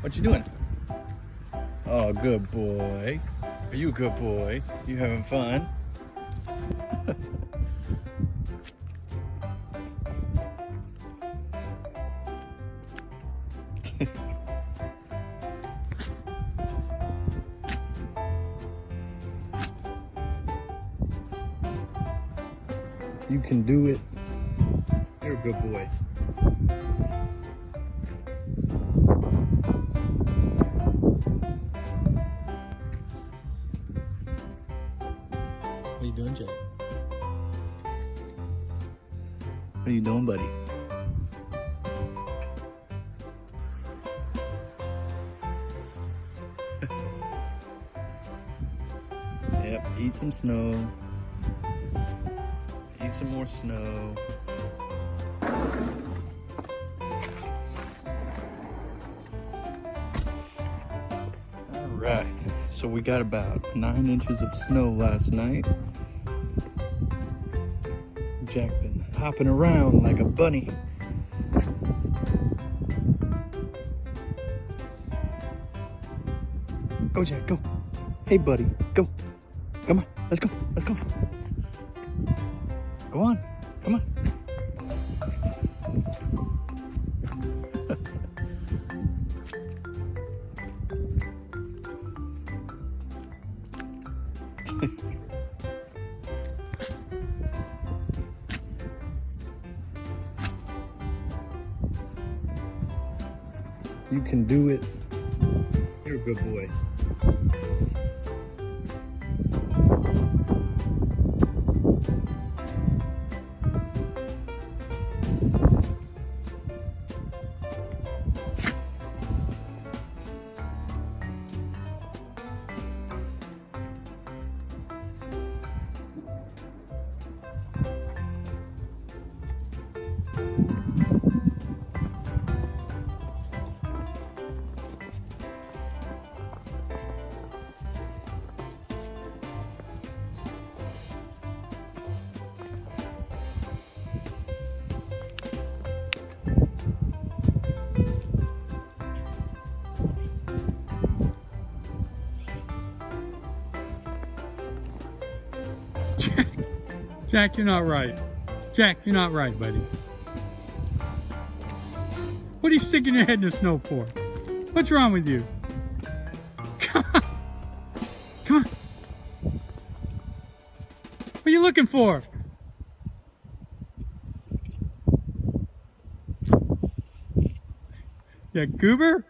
What you doing? Oh, good boy. Are you a good boy? You having fun? You can do it. You're a good boy. What are you doing, Jay? What are you doing, buddy? Yep, eat some snow. Eat some more snow. Alright, so we got about 9 inches of snow last night. Jack been hopping around like a bunny. Go, Jack, go. Hey, buddy, go. Come on, let's go, let's go. Go on, come on. You can do it. You're a good boy. Jack, you're not right. Jack, you're not right, buddy. What are you sticking your head in the snow for? What's wrong with you? Come on. Come on. What are you looking for? Yeah, goober?